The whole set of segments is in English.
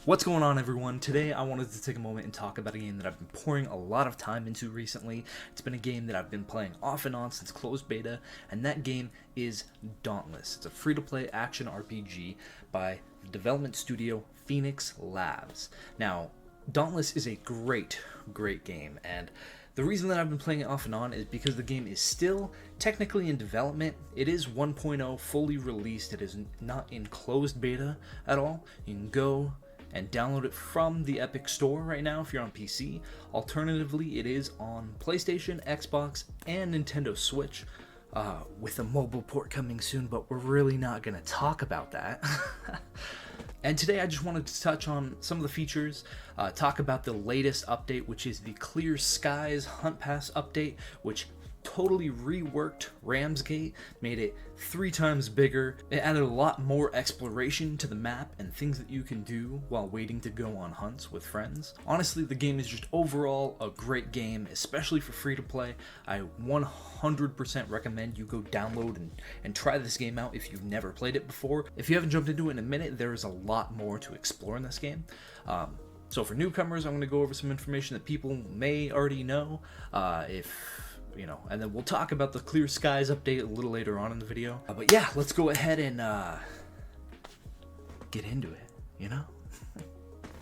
What's going on, everyone? Today I wanted to take a moment and talk about a game that I've been pouring a lot of time into recently. It's been a game that I've been playing off and on since closed beta, and that game is Dauntless. It's a free-to-play action RPG by the development studio Phoenix Labs. Now, Dauntless is a great game, and the reason that I've been playing it off and on is because the game is still technically in development. It is 1.0 fully released. It is not in closed beta at all. You can go and download it from the Epic Store right now if you're on PC. Alternatively, it is on PlayStation, Xbox, and Nintendo Switch, with a mobile port coming soon, but we're really not going to talk about that. And today I just wanted to touch on some of the features, talk about the latest update, which is the Clear Skies Hunt Pass update, which totally reworked Ramsgate, made it 3 times bigger. It added a lot more exploration to the map and things that you can do while waiting to go on hunts with friends. Honestly, the game is just overall a great game, especially for free to play. I 100% recommend you go download and try this game out if you've never played it before. If you haven't jumped into it in a minute, there is a lot more to explore in this game. So for newcomers, I'm going to go over some information that people may already know. And then we'll talk about the Clear Skies update a little later on in the video. But yeah, let's go ahead and get into it,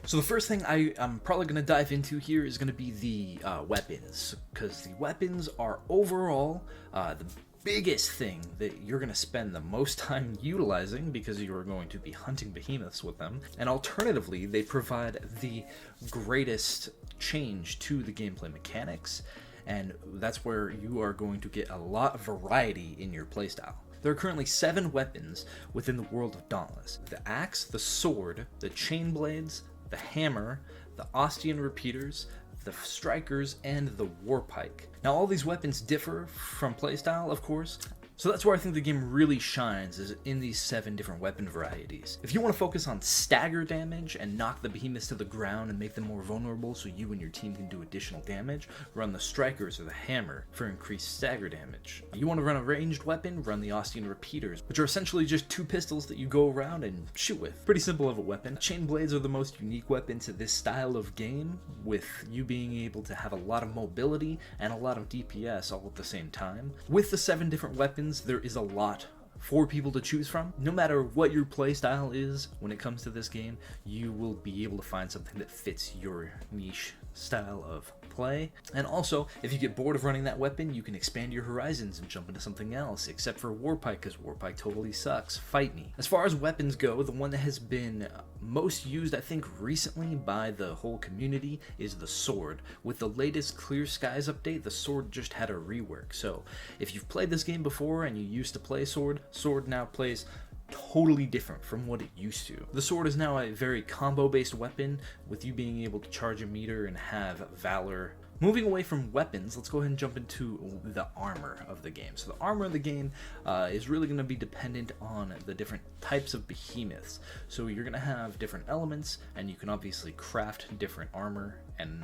So the first thing I'm probably going to dive into here is going to be the weapons, because the weapons are overall the biggest thing that you're going to spend the most time utilizing, because you're going to be hunting behemoths with them. And alternatively, they provide the greatest change to the gameplay mechanics, and that's where you are going to get a lot of variety in your playstyle. There are currently 7 weapons within the world of Dauntless: the axe, the sword, the chain blades, the hammer, the Ostian repeaters, the strikers, and the warpike. Now, all these weapons differ from playstyle, of course, so that's where I think the game really shines, is in these 7 different weapon varieties. If you want to focus on stagger damage and knock the behemoths to the ground and make them more vulnerable so you and your team can do additional damage, run the strikers or the hammer for increased stagger damage. You want to run a ranged weapon, run the Ostian repeaters, which are essentially just 2 pistols that you go around and shoot with. Pretty simple of a weapon. Chain blades are the most unique weapon to this style of game, with you being able to have a lot of mobility and a lot of DPS all at the same time. With the 7 different weapons, there is a lot for people to choose from. No matter what your playstyle is when it comes to this game, you will be able to find something that fits your niche style of play. And also, if you get bored of running that weapon, you can expand your horizons and jump into something else, except for warpike, because warpike totally sucks. Fight me. As far as weapons go, the one that has been most used, I think, recently by the whole community is the sword. With the latest Clear Skies update, the sword just had a rework. So if you've played this game before and you used to play sword now plays totally different from what it used to. The sword is now a very combo-based weapon, with you being able to charge a meter and have valor. Moving away from weapons, let's go ahead and jump into the armor of the game. So the armor of the game is really going to be dependent on the different types of behemoths. So you're going to have different elements, and you can obviously craft different armor and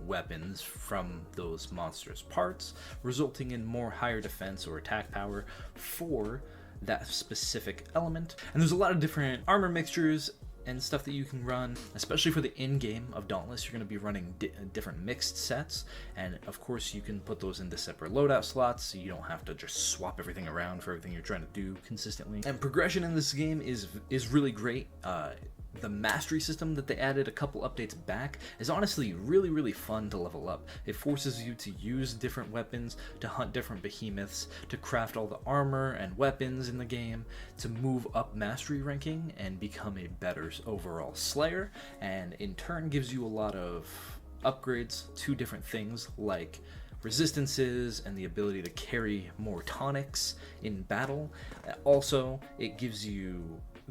weapons from those monstrous parts, resulting in more higher defense or attack power for that specific element. And there's a lot of different armor mixtures and stuff that you can run, especially for the in-game of Dauntless. You're going to be running different mixed sets, and of course you can put those into separate loadout slots, so you don't have to just swap everything around for everything you're trying to do consistently. And progression in this game is really great. The mastery system that they added a couple updates back is honestly really fun to level up. It forces you to use different weapons, to hunt different behemoths, to craft all the armor and weapons in the game, to move up mastery ranking and become a better overall slayer, and in turn gives you a lot of upgrades to different things like resistances and the ability to carry more tonics in battle. Also, it gives you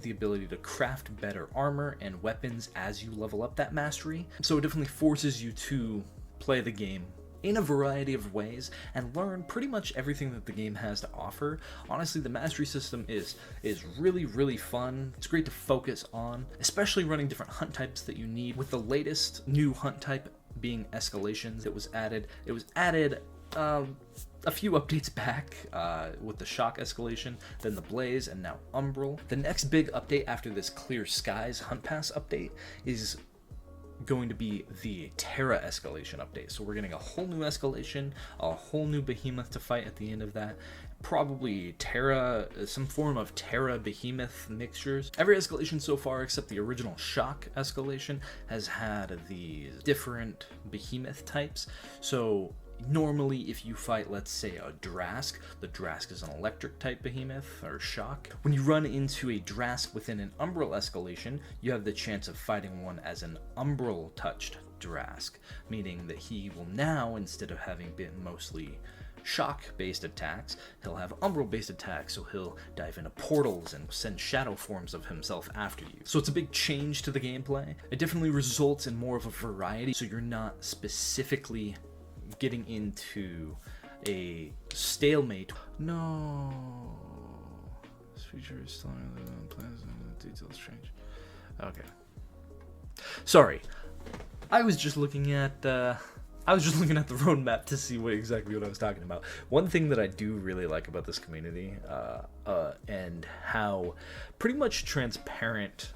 the ability to craft better armor and weapons as you level up that mastery. So it definitely forces you to play the game in a variety of ways and learn pretty much everything that the game has to offer. Honestly, the mastery system is really fun. It's great to focus on, especially running different hunt types that you need. With the latest new hunt type being escalations, it was added a few updates back with the shock escalation, then the blaze, and now umbral. The next big update after this clear skies hunt pass update is going to be the Terra escalation update. So we're getting a whole new escalation, a whole new behemoth to fight at the end of that. Probably Terra, some form of Terra behemoth mixtures. Every escalation so far except the original shock escalation has had the different behemoth types. So normally if you fight, let's say, a Drask, the Drask is an electric type behemoth or shock. When you run into a Drask within an umbral escalation, you have the chance of fighting one as an umbral touched Drask, meaning that he will now, instead of having been mostly shock based attacks, he'll have umbral based attacks, so he'll dive into portals and send shadow forms of himself after you. So it's a big change to the gameplay. It definitely results in more of a variety, so you're not specifically getting into a stalemate. No, this feature is still on plans and the details change. Okay, sorry, I was just looking at the roadmap to see exactly what I was talking about. One thing that I do really like about this community, and how pretty much transparent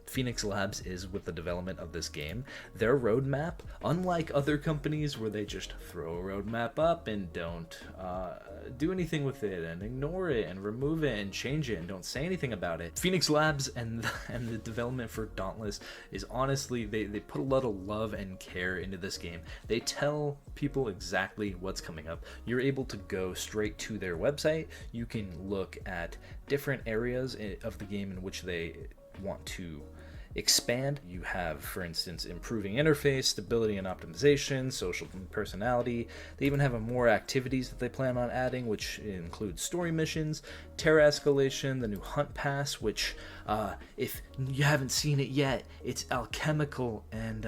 Phoenix Labs is with the development of this game, their roadmap, unlike other companies where they just throw a roadmap up and don't do anything with it and ignore it and remove it and change it and don't say anything about it, Phoenix Labs and the development for Dauntless is honestly, they put a lot of love and care into this game. They tell people exactly what's coming up. You're able to go straight to their website. You can look at different areas of the game in which they want to expand. You have, for instance, improving interface, stability and optimization, social personality. They even have more activities that they plan on adding, which include story missions, Terra escalation, the new hunt pass, which if you haven't seen it yet, it's alchemical, and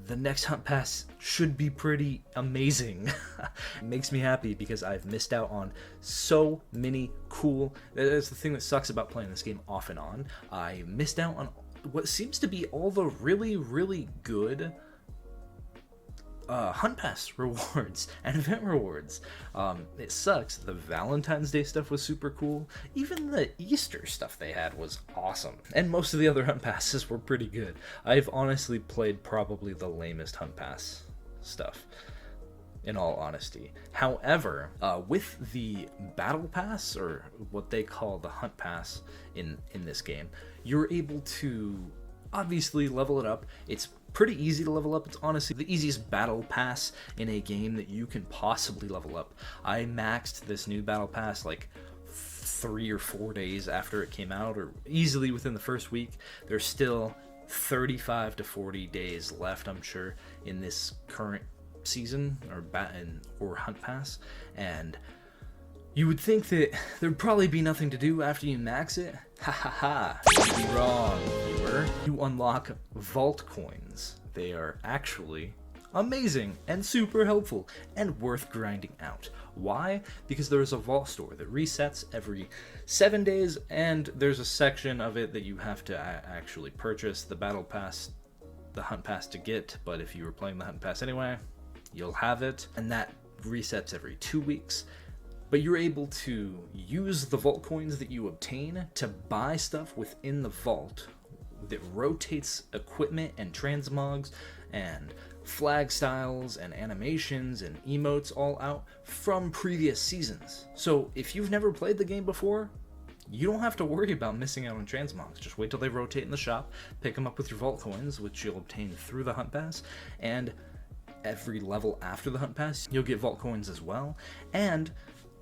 the next hunt pass should be pretty amazing. It makes me happy because I've missed out on so many cool, that's the thing that sucks about playing this game off and on. I missed out on what seems to be all the really, really good hunt pass rewards and event rewards. It sucks. The Valentine's Day stuff was super cool. Even the Easter stuff they had was awesome. And most of the other hunt passes were pretty good. I've honestly played probably the lamest hunt pass stuff, in all honesty. However, with the battle pass, or what they call the hunt pass in this game, you're able to obviously level it up. It's pretty easy to level up. It's honestly the easiest battle pass in a game that you can possibly level up. I maxed this new battle pass like 3 or 4 days after it came out, or easily within the first week. There's still 35 to 40 days left, I'm sure, in this current season or hunt pass, and you would think that there'd probably be nothing to do after you max it. Ha ha ha, you'd be wrong, viewer. You unlock vault coins. They are actually amazing and super helpful and worth grinding out. Why? Because there is a vault store that resets every 7 days, and there's a section of it that you have to actually purchase the battle pass, the hunt pass to get, but if you were playing the hunt pass anyway, you'll have it, and that resets every 2 weeks. But you're able to use the vault coins that you obtain to buy stuff within the vault that rotates equipment and transmogs and flag styles and animations and emotes all out from previous seasons. So if you've never played the game before, you don't have to worry about missing out on transmogs. Just wait till they rotate in the shop, pick them up with your vault coins, which you'll obtain through the hunt pass, and every level after the hunt pass, you'll get vault coins as well. And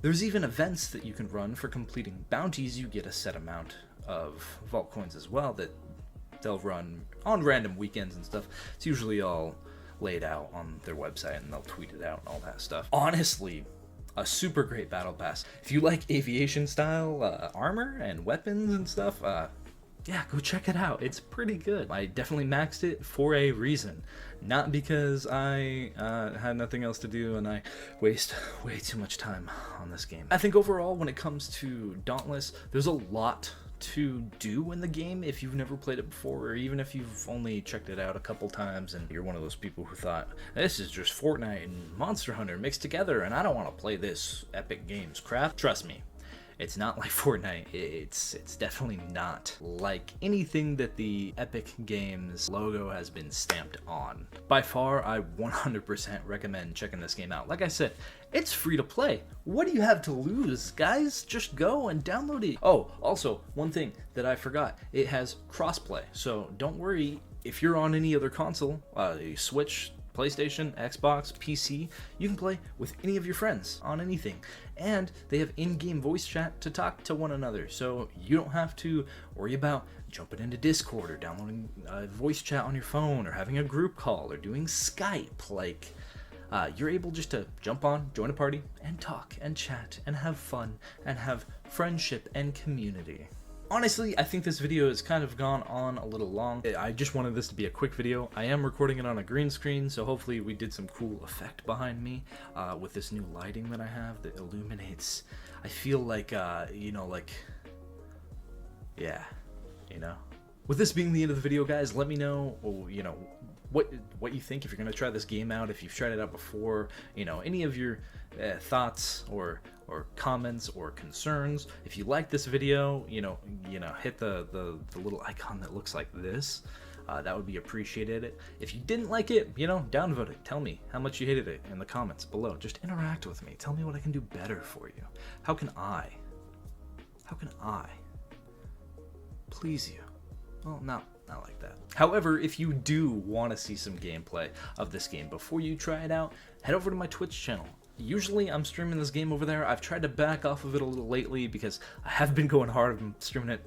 there's even events that you can run for completing bounties. You get a set amount of vault coins as well that they'll run on random weekends and stuff. It's usually all laid out on their website, and they'll tweet it out and all that stuff. Honestly, a super great battle pass. If you like aviation style armor and weapons and stuff, yeah, go check it out. It's pretty good. I definitely maxed it for a reason. Not because I had nothing else to do and I waste way too much time on this game. I think overall, when it comes to Dauntless, there's a lot to do in the game if you've never played it before, or even if you've only checked it out a couple times and you're one of those people who thought, this is just Fortnite and Monster Hunter mixed together and I don't want to play this Epic Games crap. Trust me, it's not like Fortnite. It's definitely not like anything that the Epic Games logo has been stamped on. By far, I 100% recommend checking this game out. Like I said, it's free to play. What do you have to lose, guys? Just go and download it. Oh, also, one thing that I forgot. It has crossplay, so don't worry if you're on any other console, Switch, PlayStation, Xbox, PC, you can play with any of your friends on anything. And they have in-game voice chat to talk to one another, so you don't have to worry about jumping into Discord or downloading voice chat on your phone or having a group call or doing Skype. Like, you're able just to jump on, join a party, and talk and chat and have fun and have friendship and community. Honestly, I think this video has kind of gone on a little long. I just wanted this to be a quick video. I am recording it on a green screen, so hopefully we did some cool effect behind me with this new lighting that I have that illuminates. I feel like, yeah, With this being the end of the video, guys, let me know, what you think, if you're going to try this game out, if you've tried it out before, any of your thoughts or comments or concerns. If you like this video, hit the little icon that looks like this. That would be appreciated. If you didn't like it, downvote it. Tell me how much you hated it in the comments below. Just interact with me. Tell me what I can do better for you. How can I please you? Well, not like that. However, if you do want to see some gameplay of this game before you try it out, head over to my Twitch channel. Usually I'm streaming this game over there. I've tried to back off of it a little lately because I have been going hard. I'm streaming it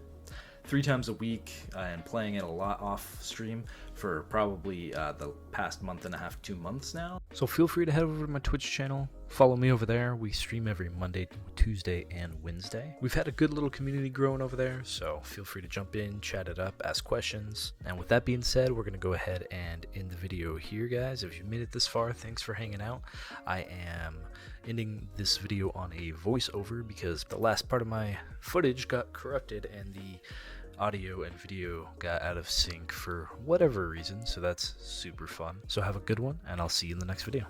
3 times a week and playing it a lot off stream for probably the past month and a half, 2 months now. So feel free to head over to my Twitch channel. Follow me over there. We stream every Monday, Tuesday, and Wednesday. We've had a good little community growing over there, so feel free to jump in, chat it up, ask questions. And with that being said, we're going to go ahead and end the video here, guys. If you've made it this far, thanks for hanging out. I am ending this video on a voiceover because the last part of my footage got corrupted and the audio and video got out of sync for whatever reason, so that's super fun. So have a good one, and I'll see you in the next video.